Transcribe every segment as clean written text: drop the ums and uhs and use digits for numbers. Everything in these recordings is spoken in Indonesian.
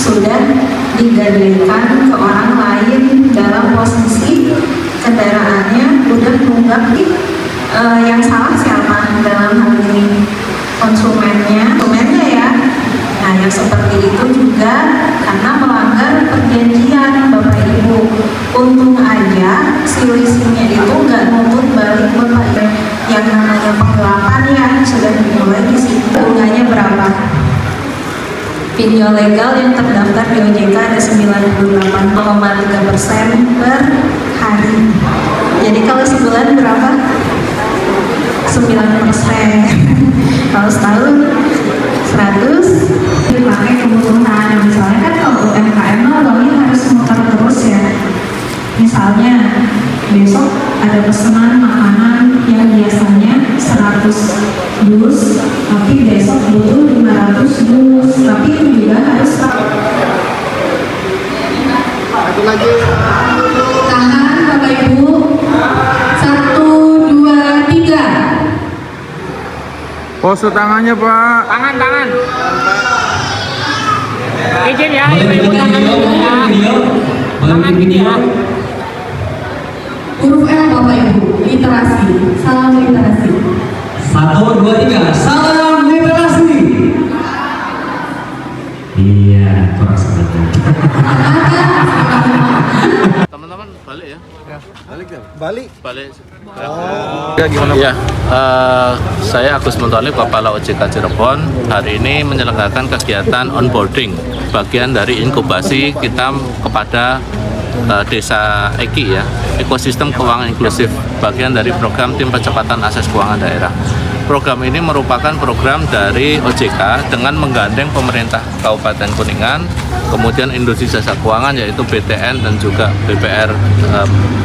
sudah digadaikan ke orang lain dalam posisi kendaraannya udah nunggak. Yang salah siapa dalam hal ini? Konsumennya ya. Nah, yang seperti itu juga karena melanggar perjanjian Bapak Ibu. Untung aja si leasingnya itu nggak nuntut balik Bapak Ibu. Yang namanya penggelapan ya sudah dimulai di situ. Bunganya berapa? Pinjol legal yang terdaftar di OJK ada 98,3% per hari. Jadi kalau sebulan berapa? 9%. Kalau setahun 100. Dipakai kebutuhan. Misalnya kan kalau UMKM uangnya harus muter terus ya. Misalnya besok ada pesanan makanan yang biasanya 100 dus, tapi besok butuh 500 dus, tapi itu juga harus lagi. Tahan Bapak Ibu. 1, 2, 3. Pose tangannya Pak. Tangan. Izin ya, ibu-ibu tangan dulu ya. Tangan ya. Huruf L Bapak Ibu, literasi. Salam literasi. 1, 2, 3. Salam literasi. Iya, kurang sebentar. Teman-teman balik ya. Balik. Ya gimana? Ya, saya Agus Muntolib, Kepala OJK Cirebon. Hari ini menyelenggarakan kegiatan onboarding, bagian dari inkubasi kita kepada Desa EKI ya, Ekosistem Keuangan Inklusif, bagian dari program Tim Percepatan Akses Keuangan Daerah. Program ini merupakan program dari OJK dengan menggandeng pemerintah Kabupaten Kuningan, kemudian industri jasa keuangan yaitu BTN dan juga BPR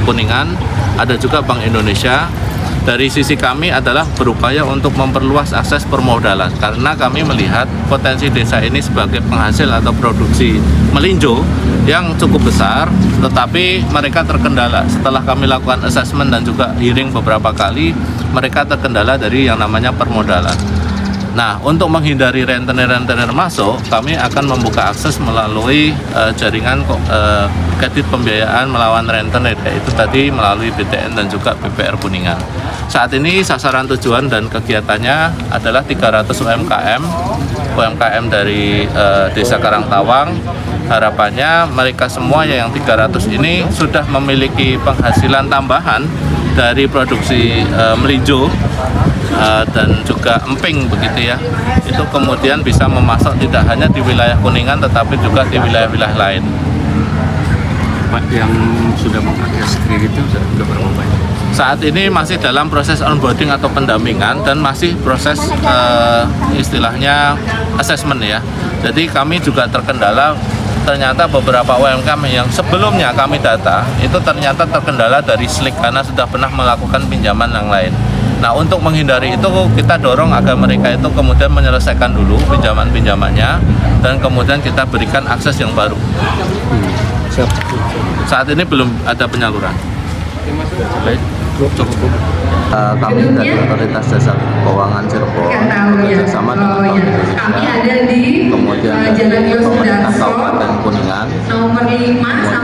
Kuningan, ada juga Bank Indonesia. Dari sisi kami adalah berupaya untuk memperluas akses permodalan karena kami melihat potensi desa ini sebagai penghasil atau produksi melinjo yang cukup besar, tetapi mereka terkendala. Setelah kami lakukan assessment dan juga hearing beberapa kali, mereka terkendala dari yang namanya permodalan. Nah, untuk menghindari rentenir-rentenir masuk, kami akan membuka akses melalui jaringan kredit pembiayaan melawan rentenir, yaitu tadi melalui BTN dan juga BPR Kuningan. Saat ini sasaran tujuan dan kegiatannya adalah 300 UMKM dari Desa Karangtawang. Harapannya mereka semua yang 300 ini sudah memiliki penghasilan tambahan dari produksi melinjo dan juga emping begitu ya. Itu kemudian bisa memasok tidak hanya di wilayah Kuningan tetapi juga di wilayah-wilayah lain. Pak, yang sudah mengakses kredit itu sudah berapa banyak? Saat ini masih dalam proses onboarding atau pendampingan dan masih proses istilahnya assessment ya. Jadi kami juga terkendala, ternyata beberapa UMKM yang sebelumnya kami data itu ternyata terkendala dari SLIK karena sudah pernah melakukan pinjaman yang lain. Nah, untuk menghindari itu kita dorong agar mereka itu kemudian menyelesaikan dulu pinjaman-pinjamannya dan kemudian kita berikan akses yang baru. Saat ini belum ada penyaluran. Kami dari Otoritas Jasa Keuangan Cirebon bekerjasama dengan Bank Indonesia, kemudian dari pemerintah Kabupaten Kuningan, kemudian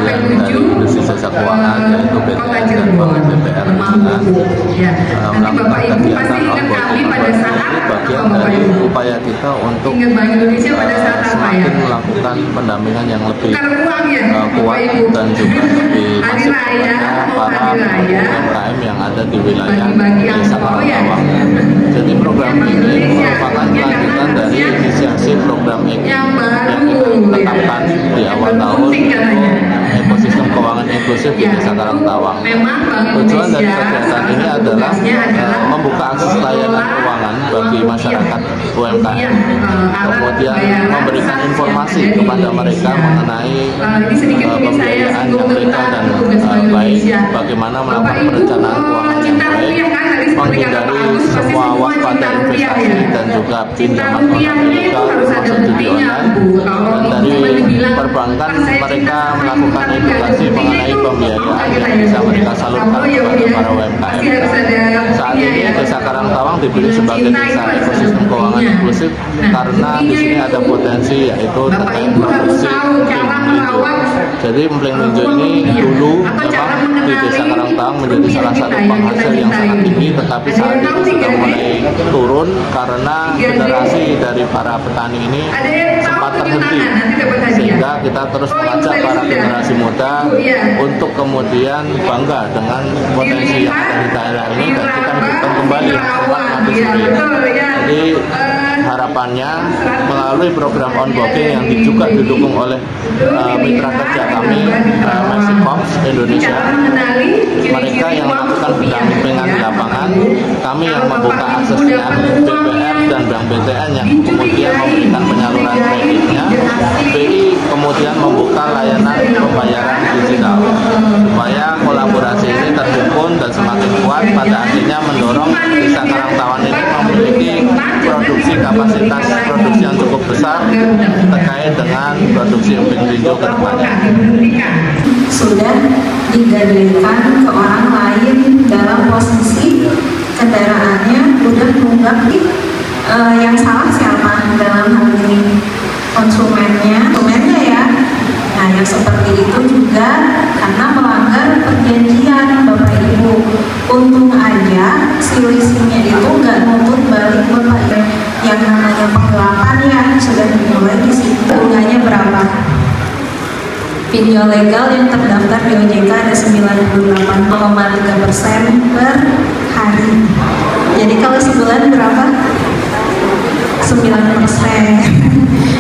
dari industri jasa keuangan yaitu BTN dan Bank BPR Kuningan melakukan kegiatan onboarding bagian dari upaya kita untuk semakin melakukan pendampingan yang lebih kuat dan juga lebih masuk kepada para UMKM yang ada di wilayah Desa Karangtawang. Jadi program ini merupakan kelanjutan dari inisiasi program EKI yang kita tetapkan di awal tahun, Ekosistem Keuangan Inklusif di Desa Karangtawang. Tujuan dari kegiatan ini adalah membuka akses layanan keuangan bagi masyarakat UMKM, kemudian memberikan informasi kepada mereka mengenai pembiayaan yang legal dan baik, bagaimana melakukan perencanaan keuangan yang baik, menghindari semua waspada investasi dan juga pinjaman online ilegal termasuk judi online. Dan dari perbankan mereka melakukan edukasi mengenai pembiayaan yang bisa mereka salurkan kepada para UMKM. Saat ini Desa Karangtawang dipilih sebagai desa ekosistem keuangan inklusif karena di sini ada potensi yaitu terkait produksi Jadi empling melinjo ini dulu memang di Desa Karangtawang menjadi salah satu penghasil yang sangat tinggi, tetapi saat ini sudah mulai turun karena generasi dari para petani ini sempat terhenti, sehingga kita terus mengajak para generasi muda untuk kemudian bangga dengan potensi yang ada di daerah ini dan kita hidupkan kembali tempat mati suri. Jadi harapannya melalui program onboarding yang juga didukung oleh mitra kerja kami Mexicoms Indonesia, mereka yang melakukan pendampingan di lapangan, kami yang membuka aksesnya, BPF dan Bank BTN yang kemudian memberikan penyaluran kreditnya, BI kemudian membuka layanan pembayaran digital supaya kolaborasi ini terhimpun dan semakin kuat, pada akhirnya mendorong Desa Karangtawang ini memiliki produksi kapasitas produksi yang cukup besar terkait dengan produksi emping melinjo ke depannya. Sudah digadaikan ke orang lain dalam posisi kendaraannya udah nunggak yang salah siapa dalam hal ini konsumennya ya. Nah yang seperti itu juga karena melanggar perjanjian Bapak Ibu. Untung aja si leasingnya itu nggak nuntut balik Bapak Ibu. Yang namanya penggelapan ya sudah dimulai di situ. Bunganya berapa? Pinjol legal yang terdaftar di OJK ada 98,3% per hari. Jadi kalau sebulan berapa? 9%.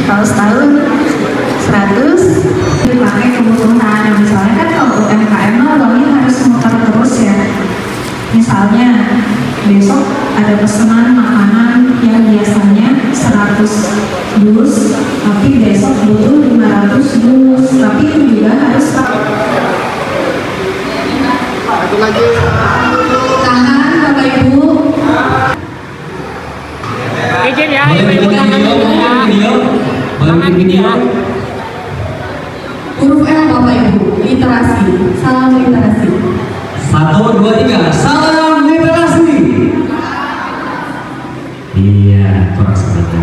Kalau setahun 100. Dipakai kebutuhan. Misalnya kan kalau UMKM uangnya harus muter terus ya. Misalnya besok ada pesanan makanan yang biasanya 100 dus, tapi besok butuh 500 dus, tapi itu juga harus Satu lagi. tahan Bapak Ibu. Izin ya, Boleh ibu-ibu bikin tangan video, dulu ya. boleh bikin video. Huruf L Bapak Ibu, literasi, salam literasi. 1, 2, 3, salam literasi. Iya, kurang sebentar.